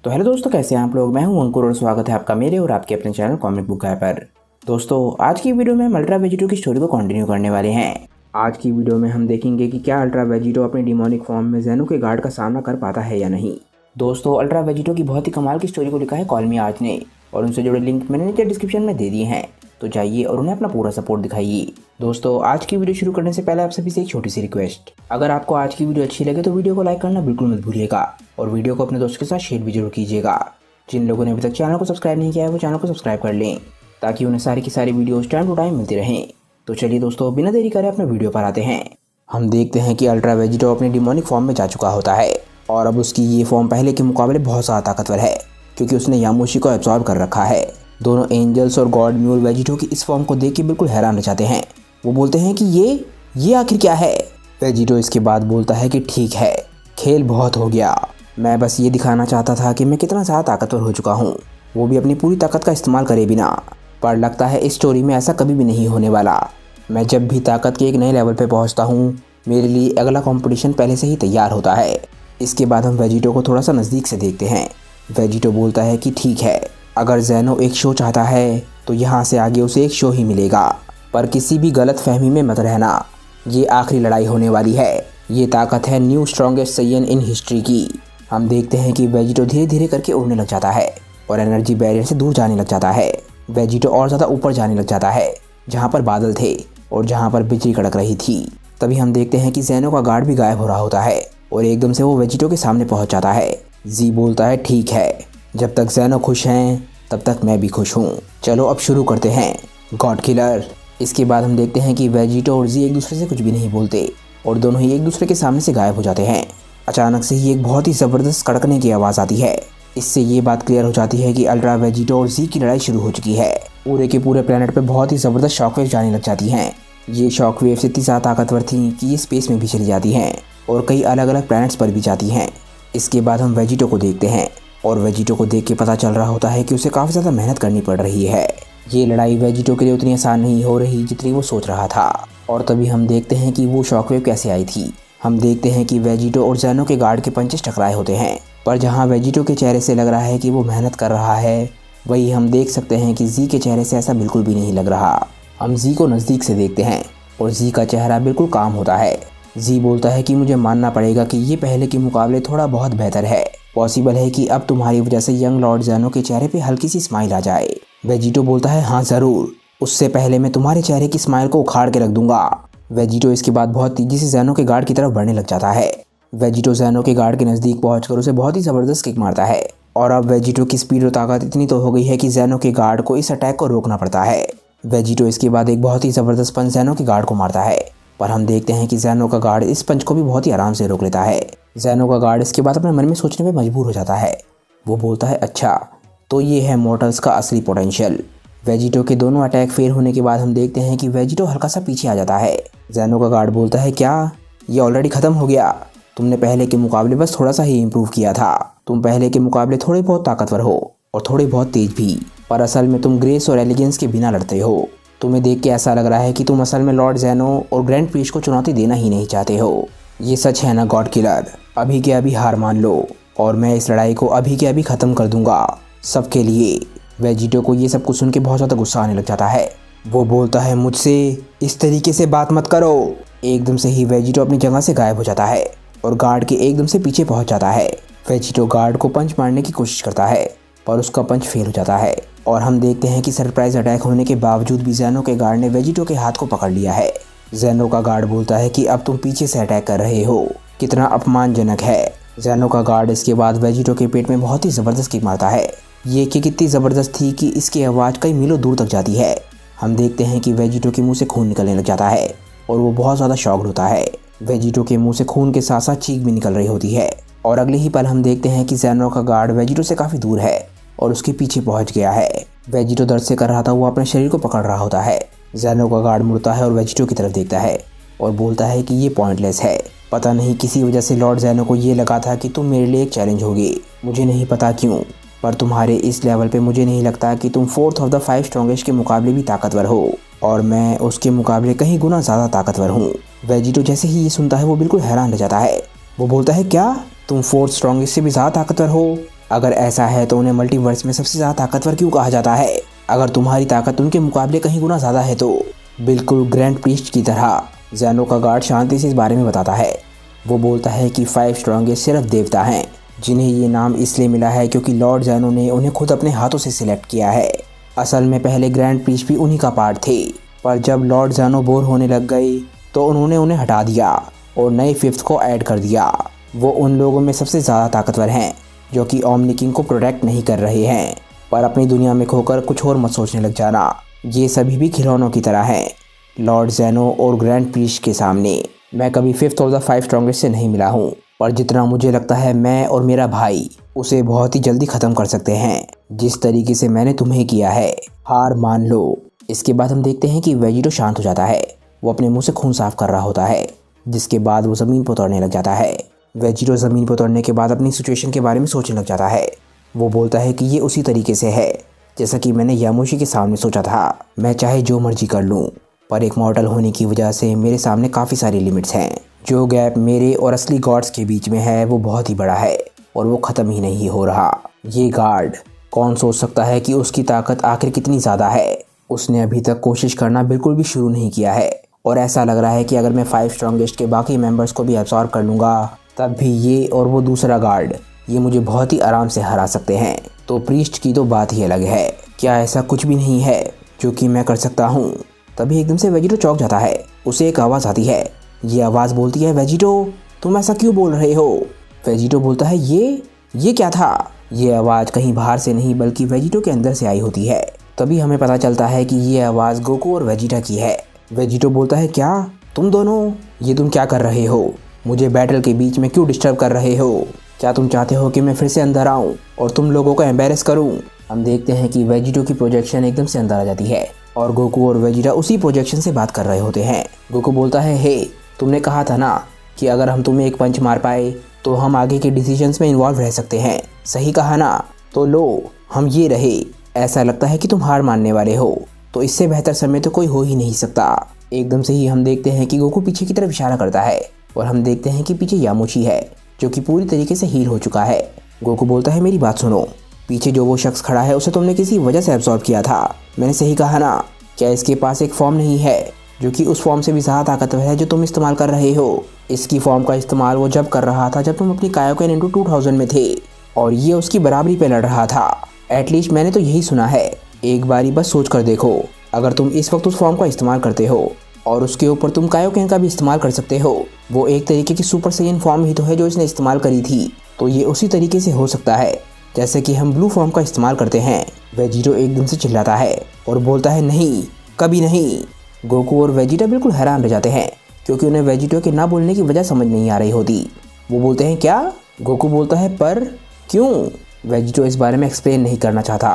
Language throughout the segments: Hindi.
तो हेलो दोस्तों, कैसे हैं आप लोग। मैं हूं अंकुर और स्वागत है आपका मेरे और आपके अपने चैनल कॉमिक बुक गाय पर। दोस्तों, आज की वीडियो में हम अल्ट्रा वेजिटो की स्टोरी को कंटिन्यू करने वाले हैं। आज की वीडियो में हम देखेंगे कि क्या अल्ट्रा वेजिटो अपने डिमोनिक फॉर्म में ज़ेनो के गार्ड का सामना कर पाता है या नहीं। दोस्तों, अल्ट्रा वेजिटो की बहुत ही कमाल की स्टोरी को लिखा है कॉलमी आर्ट्स ने और उनसे जुड़े लिंक मैंने नीचे डिस्क्रिप्शन में दे दिए हैं, तो जाइए और उन्हें अपना पूरा सपोर्ट दिखाइए। दोस्तों, आज की वीडियो शुरू करने से पहले आप सभी से एक छोटी सी रिक्वेस्ट, अगर आपको आज की वीडियो अच्छी लगे तो वीडियो को लाइक करना बिल्कुल मत भूलिएगा और वीडियो को अपने दोस्तों के साथ शेयर भी जरूर कीजिएगा। जिन लोगों ने अभी तक चैनल को सब्सक्राइब नहीं किया है वो चैनल को सब्सक्राइब कर लें ताकि उन्हें सारी की सारी वीडियोस टाइम टू टाइम मिलती रहें। तो चलिए दोस्तों, बिना देरी करे अपने वीडियो पर आते हैं। हम देखते हैं कि अल्ट्रा वेजिटो अपने डिमोनिक फॉर्म में जा चुका होता है और अब उसकी ये फॉर्म पहले के मुकाबले बहुत ज़्यादा ताकतवर है क्योंकि उसने यामोशी को एब्जॉर्ब कर रखा है। दोनों एंजल्स और गॉड म्यूल वेजिटो की इस फॉर्म को देख के बिल्कुल हैरान रह जाते हैं। वो बोलते हैं कि ये आखिर क्या है। वेजिटो इसके बाद बोलता है कि ठीक है, खेल बहुत हो गया, मैं बस ये दिखाना चाहता था कि मैं कितना ज़्यादा ताकतवर हो चुका हूँ, वो भी अपनी पूरी ताकत का इस्तेमाल करे बिना। पर लगता है इस स्टोरी में ऐसा कभी भी नहीं होने वाला। मैं जब भी ताकत के एक नए लेवल पर पहुँचता हूँ, मेरे लिए अगला कंपटीशन पहले से ही तैयार होता है। इसके बाद हम वेजिटो को थोड़ा सा नज़दीक से देखते हैं। वेजिटो बोलता है कि ठीक है, अगर ज़ेनो एक शो चाहता है तो यहाँ से आगे उसे एक शो ही मिलेगा, पर किसी भी गलत फहमी में मत रहना, ये आखिरी लड़ाई होने वाली है। ये ताकत है new strongest Saiyan in history की। हम देखते हैं कि वेजिटो धीरे धीरे करके उड़ने लग जाता है और एनर्जी बैरियर से दूर जाने लग जाता है। वेजिटो और ज़्यादा ऊपर जाने लग जाता है जहाँ पर बादल थे और जहाँ पर बिजली कड़क रही थी। तभी हम देखते हैं कि ज़ेनो का गार्ड भी गायब हो रहा होता है और एकदम से वो वेजिटो के सामने पहुँच जाता है। जी बोलता है ठीक है, जब तक ज़ेनो खुश हैं तब तक मैं भी खुश हूँ, चलो अब शुरू करते हैं गॉड किलर। इसके बाद हम देखते हैं कि वेजिटो और जी एक दूसरे से कुछ भी नहीं बोलते और दोनों ही एक दूसरे के सामने से गायब हो जाते हैं। अचानक से ही एक बहुत ही ज़बरदस्त कड़कने की आवाज़ आती है। इससे ये बात क्लियर हो जाती है कि अल्ट्रा वेजिटो और जी की लड़ाई शुरू हो चुकी है। पूरे के पूरे प्लेनेट पे बहुत ही ज़बरदस्त शॉकवेव जाने लग जाती हैं। ये शॉकवेव्स इतनी ज़्यादा ताकतवर थी कि ये स्पेस में भी चली जाती हैं और कई अलग अलग प्लैनेट्स पर भी जाती हैं। इसके बाद हम वेजिटो को देखते हैं और वेजिटो को देख के पता चल रहा होता है कि उसे काफ़ी ज़्यादा मेहनत करनी पड़ रही है। ये लड़ाई वेजिटो के लिए उतनी आसान नहीं हो रही जितनी वो सोच रहा था। और तभी हम देखते हैं कि वो शॉकवेव कैसे आई थी। हम देखते हैं कि वेजिटो और ज़ेनो के गार्ड के पंचेस टकराए होते हैं, पर जहाँ वेजिटो के चेहरे से लग रहा है कि वो मेहनत कर रहा है, वही हम देख सकते हैं कि जी के चेहरे से ऐसा बिल्कुल भी नहीं लग रहा। हम जी को नज़दीक से देखते हैं और जी का चेहरा बिल्कुल काम होता है। जी बोलता है कि मुझे मानना पड़ेगा कि ये पहले के मुकाबले थोड़ा बहुत बेहतर है। पॉसिबल है कि अब तुम्हारी वजह से यंग लॉर्ड ज़ेनो के चेहरे पे हल्की सी स्माइल आ जाए। वेजिटो बोलता है हाँ ज़रूर, उससे पहले मैं तुम्हारे चेहरे की स्माइल को उखाड़ के रख दूंगा। वेजिटो इसके बाद बहुत तेजी से ज़ेनो के गार्ड की तरफ बढ़ने लग जाता है। वेजिटो ज़ेनो के गार्ड के नज़दीक पहुंचकर उसे बहुत ही ज़बरदस्त किक मारता है और अब वेजिटो की स्पीड और ताकत इतनी तो हो गई है कि ज़ेनो के गार्ड को इस अटैक को रोकना पड़ता है। वेजिटो इसके बाद एक बहुत ही ज़बरदस्त पंच ज़ेनो के गार्ड को मारता है, पर हम देखते हैं कि ज़ेनो का गार्ड इस पंच को भी बहुत ही आराम से रोक लेता है। ज़ेनो का गार्ड इसके बाद अपने मन में सोचने पर मजबूर हो जाता है। वो बोलता है अच्छा, तो ये है मॉर्टल्स का असली पोटेंशियल। वेजिटो के दोनों अटैक फेल होने के बाद हम देखते हैं कि वेजिटो हल्का सा पीछे आ जाता है। ज़ेनो का गार्ड बोलता है क्या ये ऑलरेडी ख़त्म हो गया? तुमने पहले के मुकाबले बस थोड़ा सा ही इम्प्रूव किया था। तुम पहले के मुकाबले थोड़े बहुत ताकतवर हो और थोड़े बहुत तेज भी, पर असल में तुम ग्रेस और एलिगेंस के बिना लड़ते हो। तुम्हें देख के ऐसा लग रहा है कि तुम असल में लॉर्ड ज़ेनो और ग्रैंड प्रीस्ट को चुनौती देना ही नहीं चाहते हो। ये सच है ना गॉड किलर? अभी के अभी हार मान लो और मैं इस लड़ाई को अभी के अभी ख़त्म कर दूंगा सबके लिए। वेजिटो को ये सब कुछ सुन के बहुत ज़्यादा गुस्सा आने लग जाता है। वो बोलता है मुझसे इस तरीके से बात मत करो। एकदम से ही वेजिटो अपनी जगह से गायब हो जाता है और गार्ड के एकदम से पीछे पहुंच जाता है। वेजिटो गार्ड को पंच मारने की कोशिश करता है पर उसका पंच फेल हो जाता है और हम देखते हैं कि सरप्राइज अटैक होने के बावजूद भी ज़ेनो के गार्ड ने वेजिटो के हाथ को पकड़ लिया है। ज़ेनो का गार्ड बोलता है कि अब तुम पीछे से अटैक कर रहे हो, कितना अपमानजनक है। ज़ेनो का गार्ड इसके बाद वेजिटो के पेट में बहुत ही ज़बरदस्त किक मारता है। ये किक इतनी ज़बरदस्त थी कि इसकी आवाज़ कई मीलों दूर तक जाती है। हम देखते हैं कि वेजिटो के मुंह से खून निकलने लग जाता है और वो बहुत ज़्यादा शॉक्ड होता है। वेजिटो के मुंह से खून के साथ साथ चीख भी निकल रही होती है और अगले ही पल हम देखते हैं कि ज़ेनो का गार्ड वेजिटो से काफ़ी दूर है और उसके पीछे पहुंच गया है। वेजिटो दर्द से कर रहा था, वो अपने शरीर को पकड़ रहा होता है। ज़ेनो का गार्ड मुड़ता है और वेजिटो की तरफ देखता है और बोलता है कि ये पॉइंटलेस है। पता नहीं किसी वजह से लॉर्ड ज़ेनो को ये लगा था कि तुम मेरे लिए एक चैलेंज होगी, मुझे नहीं पता क्यों, पर तुम्हारे इस लेवल पे मुझे नहीं लगता कि तुम 4th ऑफ द 5 स्ट्रॉन्गेस्ट के मुकाबले भी ताकतवर हो और मैं उसके मुकाबले कहीं गुना ज़्यादा ताकतवर हूँ। वेजिटो जैसे ही ये सुनता है वो बिल्कुल हैरान रह जाता है। वो बोलता है क्या तुम 4th स्ट्रॉन्गेस्ट से भी ज़्यादा ताकतवर हो? अगर ऐसा है तो उन्हें मल्टीवर्स में सबसे ज़्यादा ताकतवर क्यों कहा जाता है? अगर तुम्हारी ताकत उनके मुकाबले कहीं गुना ज़्यादा है तो? बिल्कुल ग्रैंड प्रीस्ट की तरह ज़ेनो का गार्ड शांति से इस बारे में बताता है। वो बोलता है कि 5 स्ट्रॉन्गेस्ट सिर्फ देवता हैं, जिन्हें ये नाम इसलिए मिला है क्योंकि लॉर्ड ज़ेनो ने उन्हें खुद अपने हाथों से सिलेक्ट किया है। असल में पहले ग्रैंड प्रीस्ट भी उन्हीं का पार्ट थे, पर जब लॉर्ड ज़ेनो बोर होने लग गए तो उन्होंने उन्हें हटा दिया और नए 5th को ऐड कर दिया। वो उन लोगों में सबसे ज़्यादा ताकतवर हैं जो कि ओमनी किंग को प्रोटेक्ट नहीं कर रहे हैं, पर अपनी दुनिया में खोकर कुछ और मत सोचने लग जाना। ये सभी भी खिलौनों की तरह हैं। लॉर्ड ज़ेनो और ग्रैंड प्रीस्ट के सामने मैं कभी 5th ऑफ द 5 स्ट्रॉन्गेस्ट से नहीं मिला हूँ, पर जितना मुझे लगता है मैं और मेरा भाई उसे बहुत ही जल्दी ख़त्म कर सकते हैं, जिस तरीके से मैंने तुम्हें किया है। हार मान लो। इसके बाद हम देखते हैं कि वेजिटो शांत हो जाता है। वो अपने मुंह से खून साफ कर रहा होता है, जिसके बाद वो ज़मीन पर उतरने लग जाता है। वेजिटो ज़मीन पर उतरने के बाद अपनी सिचुएशन के बारे में सोचने लग जाता है। वो बोलता है कि ये उसी तरीके से है जैसा कि मैंने यामोशी के सामने सोचा था। मैं चाहे जो मर्जी कर लूँ, पर एक मॉर्टल होने की वजह से मेरे सामने काफ़ी सारी लिमिट्स हैं। जो गैप मेरे और असली गॉड्स के बीच में है वो बहुत ही बड़ा है और वो ख़त्म ही नहीं हो रहा। ये गार्ड, कौन सोच सकता है कि उसकी ताकत आखिर कितनी ज़्यादा है? उसने अभी तक कोशिश करना बिल्कुल भी शुरू नहीं किया है और ऐसा लग रहा है कि अगर मैं 5 स्ट्रॉन्गेस्ट के बाकी मेंबर्स को भी एब्जॉर्ब कर लूँगा तब भी ये और वो दूसरा गार्ड ये मुझे बहुत ही आराम से हरा सकते हैं। तो प्रीस्ट की तो बात ही अलग है। क्या ऐसा कुछ भी नहीं है जो कि मैं कर सकता हूँ? तभी एकदम से वेजिटो चौंक जाता है। उसे एक आवाज़ आती है। ये आवाज़ बोलती है, वेजिटो तुम ऐसा क्यों बोल रहे हो? वेजिटो बोलता है, ये क्या था? ये आवाज़ कहीं बाहर से नहीं बल्कि वेजिटो के अंदर से आई होती है। तभी हमें पता चलता है कि ये आवाज़ गोकू और वेजिटा की है। वेजिटो बोलता है, क्या तुम दोनों, ये तुम क्या कर रहे हो? मुझे बैटल के बीच में क्यों डिस्टर्ब कर रहे हो? क्या तुम चाहते हो कि मैं फिर से अंदर आऊँ और तुम लोगों को एम्बेरस करूँ? हम देखते हैं कि वेजिटो की प्रोजेक्शन एकदम से अंदर आ जाती है और गोकू और वेजिटा उसी प्रोजेक्शन से बात कर रहे होते हैं। गोकू बोलता है, हे तुमने कहा था ना कि अगर हम तुम्हें एक पंच मार पाए तो हम आगे के डिसीजंस में इन्वॉल्व रह सकते हैं। सही कहा ना? तो लो, हम ये रहे। ऐसा लगता है कि तुम हार मानने वाले हो, तो इससे बेहतर समय तो कोई हो ही नहीं सकता। एकदम से ही हम देखते हैं कि गोकू पीछे की तरफ इशारा करता है और हम देखते हैं कि पीछे यामोशी है जो कि पूरी तरीके से हील हो चुका है। गोकू बोलता है, मेरी बात सुनो, पीछे जो वो शख्स खड़ा है उसे तुमने किसी वजह से एब्जॉर्ब किया था। मैंने सही कहा ना? क्या इसके पास एक फॉर्म नहीं है जो कि उस फॉर्म से भी ज़्यादा ताकतवर है जो तुम इस्तेमाल कर रहे हो? इसकी फॉर्म का इस्तेमाल वो जब कर रहा था जब तुम अपनी कायोकेन इंटू 2000 में थे और ये उसकी बराबरी पे लड़ रहा था। एटलीस्ट मैंने तो यही सुना है। एक बारी बस सोच कर देखो, अगर तुम इस वक्त उस फॉर्म का इस्तेमाल करते हो और उसके ऊपर तुम कायोकेन का भी इस्तेमाल कर सकते हो, वो एक तरीके की सुपर सैयन फॉर्म ही तो है जो इसने इस्तेमाल करी थी। तो ये उसी तरीके से हो सकता है जैसे कि हम ब्लू फॉर्म का इस्तेमाल करते हैं। वेजिटो एकदम से चिल्लाता है और बोलता है, नहीं, कभी नहीं। गोकू और वेजिटा बिल्कुल हैरान रह जाते हैं क्योंकि उन्हें वेजिटो के ना बोलने की वजह समझ नहीं आ रही होती। वो बोलते हैं, क्या? गोकू बोलता है, पर क्यों? वेजिटो इस बारे में एक्सप्लेन नहीं करना चाहता।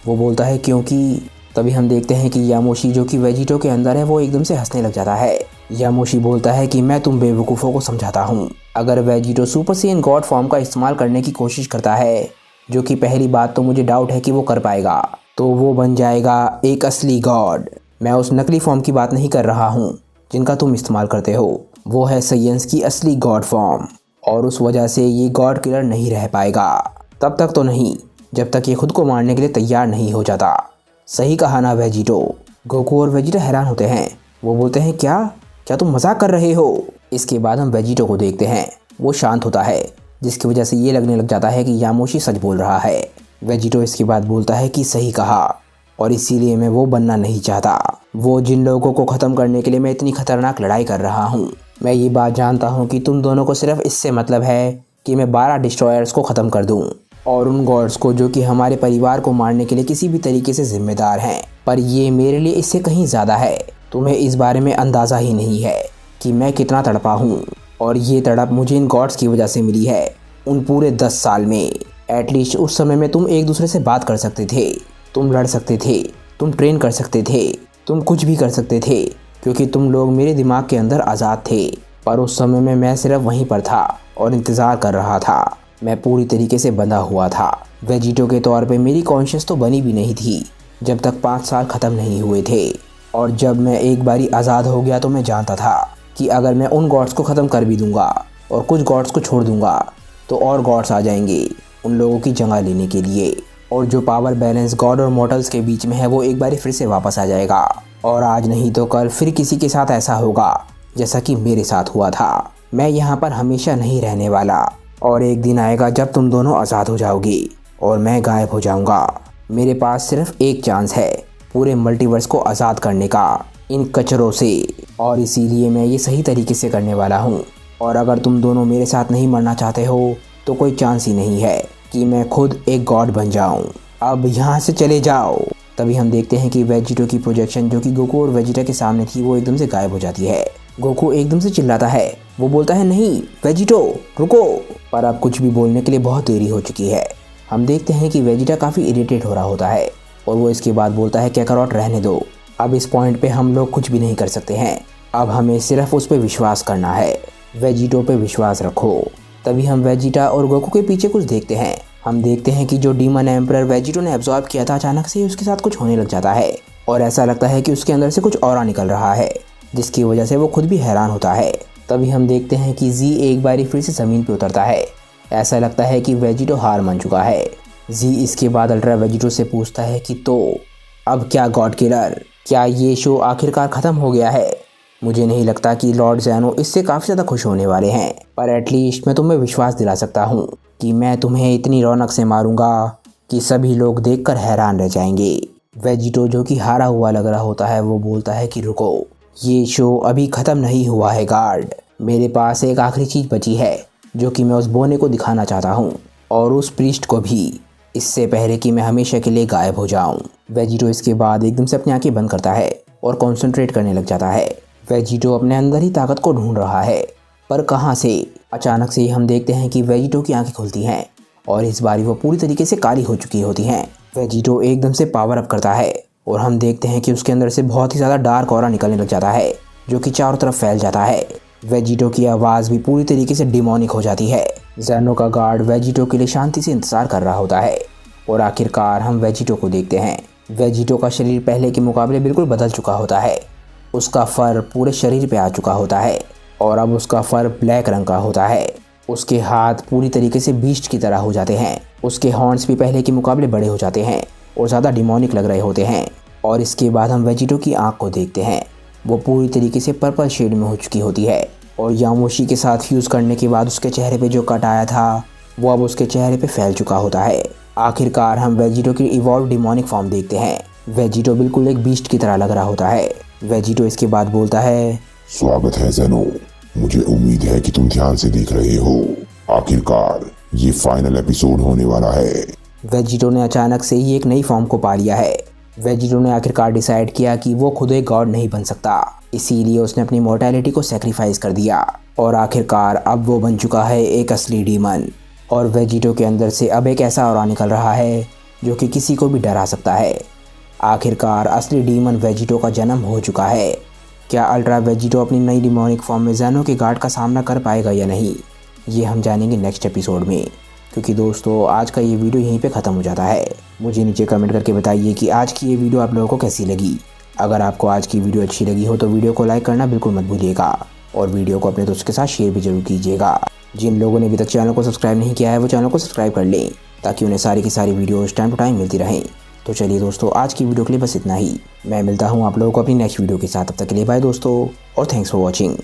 वो बोलता है, क्योंकि। तभी हम देखते हैं कि यामोशी जो कि वेजिटो के अंदर है वो एकदम से हंसने लग जाता है। यामोशी बोलता है कि मैं तुम बेवकूफ़ों को समझाता हूँ। अगर Vegito super Saiyan God form का इस्तेमाल करने की कोशिश करता है, जो कि पहली बात तो मुझे डाउट है कि वो कर पाएगा, तो वो बन जाएगा एक असली गॉड। मैं उस नकली फॉर्म की बात नहीं कर रहा हूँ जिनका तुम इस्तेमाल करते हो। वो है सैयंस की असली गॉड फॉर्म और उस वजह से ये गॉड किलर नहीं रह पाएगा। तब तक तो नहीं जब तक ये खुद को मारने के लिए तैयार नहीं हो जाता। सही कहा ना वेजिटो? गोकू और वेजिटा हैरान होते हैं। वो बोलते हैं, क्या तुम मजाक कर रहे हो? इसके बाद हम वेजिटो को देखते हैं। वो शांत होता है जिसकी वजह से ये लगने लग जाता है कि यामोशी सच बोल रहा है। वेजिटो इसके बाद बोलता है कि सही कहा और इसीलिए मैं वो बनना नहीं चाहता। वो जिन लोगों को ख़त्म करने के लिए मैं इतनी खतरनाक लड़ाई कर रहा हूँ। मैं ये बात जानता हूँ कि तुम दोनों को सिर्फ इससे मतलब है कि मैं 12 डिस्ट्रॉयर्स को ख़त्म कर दूँ और उन गॉड्स को जो कि हमारे परिवार को मारने के लिए किसी भी तरीके से जिम्मेदार हैं। पर ये मेरे लिए इससे कहीं ज़्यादा है। तुम्हें इस बारे में अंदाज़ा ही नहीं है कि मैं कितना तड़पा हूँ और ये तड़प मुझे इन गॉड्स की वजह से मिली है। उन पूरे 10 साल में एटलीस्ट उस समय में तुम एक दूसरे से बात कर सकते थे, तुम लड़ सकते थे, तुम ट्रेन कर सकते थे, तुम कुछ भी कर सकते थे क्योंकि तुम लोग मेरे दिमाग के अंदर आज़ाद थे। पर उस समय में मैं सिर्फ वहीं पर था और इंतज़ार कर रहा था। मैं पूरी तरीके से बंधा हुआ था। वेजिटो के तौर पे मेरी कॉन्शियस तो बनी भी नहीं थी जब तक 5 साल ख़त्म नहीं हुए थे। और जब मैं एक बारी आज़ाद हो गया तो मैं जानता था कि अगर मैं उन गॉड्स को ख़त्म कर भी दूंगा और कुछ गॉड्स को छोड़ दूंगा तो और गॉड्स आ जाएंगे उन लोगों की जगह लेने के लिए, और जो पावर बैलेंस गॉड और मॉर्टल्स के बीच में है वो एक बार फिर से वापस आ जाएगा। और आज नहीं तो कल फिर किसी के साथ ऐसा होगा जैसा कि मेरे साथ हुआ था। मैं यहाँ पर हमेशा नहीं रहने वाला, और एक दिन आएगा जब तुम दोनों आज़ाद हो जाओगे और मैं गायब हो जाऊंगा। मेरे पास सिर्फ एक चांस है पूरे मल्टीवर्स को आज़ाद करने का इन कचरों से, और इसीलिए मैं ये सही तरीके से करने वाला हूँ। और अगर तुम दोनों मेरे साथ नहीं मरना चाहते हो तो कोई चांस ही नहीं है कि मैं खुद एक गॉड बन जाऊं। अब यहाँ से चले जाओ। तभी हम देखते हैं कि वेजिटो की प्रोजेक्शन जो कि गोकू और वेजिटा के सामने थी वो एकदम से गायब हो जाती है। गोकू एकदम से चिल्लाता है, वो बोलता है नहीं वेजिटो रुको, पर अब कुछ भी बोलने के लिए बहुत देरी हो चुकी है। हम देखते हैं कि वेजिटा काफ़ी इरिटेट हो रहा होता है और वो इसके बाद बोलता है काकारोट रहने दो, अब इस पॉइंट पे हम लोग कुछ भी नहीं कर सकते हैं, अब हमें सिर्फ उस पर विश्वास करना है, वेजिटो पे विश्वास रखो। तभी हम वेजिटा और गोकू के पीछे कुछ देखते हैं। हम देखते हैं कि जो डीमन एम्परर वेजिटो ने एब्जॉर्ब किया था अचानक से उसके साथ कुछ होने लग जाता है और ऐसा लगता है कि उसके अंदर से कुछ ऑरा निकल रहा है जिसकी वजह से वो खुद भी हैरान होता है। तभी हम देखते हैं कि जी एक बारी फिर से ज़मीन पे उतरता है। ऐसा लगता है कि वेजिटो हार मान चुका है। जी इसके बाद अल्ट्रा वेजिटो से पूछता है कि तो अब क्या गॉड किलर, क्या ये शो आखिरकार ख़त्म हो गया है? मुझे नहीं लगता कि लॉर्ड ज़ैनो इससे काफ़ी ज़्यादा खुश होने वाले हैं, पर एटलीस्ट मैं तुम्हें विश्वास दिला सकता हूँ कि मैं तुम्हें इतनी रौनक से मारूंगा कि सभी लोग देखकर हैरान रह जाएंगे। वेजिटो जो कि हारा हुआ लग रहा होता है वो बोलता है कि रुको, ये शो अभी ख़त्म नहीं हुआ है गार्ड, मेरे पास एक आखिरी चीज़ बची है जो कि मैं उस बोने को दिखाना चाहता हूँ और उस प्रीस्ट को भी, इससे पहले कि मैं हमेशा के लिए गायब हो जाऊँ। वेजिटो इसके बाद एकदम से अपनी आंखें बंद करता है और कॉन्सेंट्रेट करने लग जाता है। वेजिटो अपने अंदर ही ताकत को ढूंढ रहा है, पर कहाँ से? अचानक से ही हम देखते हैं कि वेजिटो की आंखें खुलती हैं और इस बारी वो पूरी तरीके से काली हो चुकी होती हैं। वेजिटो एकदम से पावर अप करता है और हम देखते हैं कि उसके अंदर से बहुत ही ज़्यादा डार्क ऑरा निकलने लग जाता है जो कि चारों तरफ फैल जाता है। वेजिटो की आवाज़ भी पूरी तरीके से डिमोनिक हो जाती है। ज़ैनो का गार्ड वेजिटो के लिए शांति से इंतज़ार कर रहा होता है और आखिरकार हम वेजिटो को देखते हैं। वेजिटो का शरीर पहले के मुकाबले बिल्कुल बदल चुका होता है। उसका फर पूरे शरीर पे आ चुका होता है और अब उसका फर ब्लैक रंग का होता है। उसके हाथ पूरी तरीके से बीस्ट की तरह हो जाते हैं। उसके हॉर्न्स भी पहले के मुकाबले बड़े हो जाते हैं और ज़्यादा डिमोनिक लग रहे होते हैं। और इसके बाद हम वेजिटो की आंख को देखते हैं, वो पूरी तरीके से पर्पल शेड में हो चुकी होती है और यामोशी के साथ फ्यूज़ करने के बाद उसके चेहरे पे जो कट आया था वो अब उसके चेहरे पे फैल चुका होता है। आखिरकार हम वेजिटो की इवॉल्व डिमोनिक फॉर्म देखते हैं। वेजिटो बिल्कुल एक बीस्ट की तरह लग रहा होता है। वेजिटो इसके बाद बोलता है, स्वागत है ज़ैनो, मुझे उम्मीद है कि तुम ध्यान से देख रहे हो, आखिरकार ये फाइनल एपिसोड होने वाला है। वेजिटो ने अचानक से ही एक नई फॉर्म को पा लिया है। वेजिटो ने आखिरकार डिसाइड किया कि वो खुद एक गॉड नहीं बन सकता, इसीलिए उसने अपनी मॉर्टैलिटी को सेक्रीफाइस कर दिया और आखिरकार अब वो बन चुका है एक असली डीमन। और वेजिटो के अंदर से अब एक ऐसा ऑरा निकल रहा है जो कि किसी को भी डरा सकता है। आखिरकार असली डीमन वेजिटो का जन्म हो चुका है। क्या अल्ट्रा वेजिटो अपनी नई डिमोनिक फॉर्म में ज़ैनो के गार्ड का सामना कर पाएगा या नहीं, ये हम जानेंगे नेक्स्ट एपिसोड में। क्योंकि दोस्तों आज का ये वीडियो यहीं पे ख़त्म हो जाता है। मुझे नीचे कमेंट करके बताइए कि आज की ये वीडियो आप लोगों को कैसी लगी। अगर आपको आज की वीडियो अच्छी लगी हो तो वीडियो को लाइक करना बिल्कुल मत भूलिएगा और वीडियो को अपने दोस्तों के साथ शेयर भी जरूर कीजिएगा। जिन लोगों ने अभी तक चैनल को सब्सक्राइब नहीं किया है वो चैनल को सब्सक्राइब कर लें ताकि उन्हें सारी की सारी वीडियोज़ टाइम टू टाइम मिलती रहें। तो चलिए दोस्तों आज की वीडियो के लिए बस इतना ही। मैं मिलता हूँ आप लोगों को अपनी नेक्स्ट वीडियो के साथ। तब तक के लिए बाय दोस्तों और थैंक्स फॉर वॉचिंग।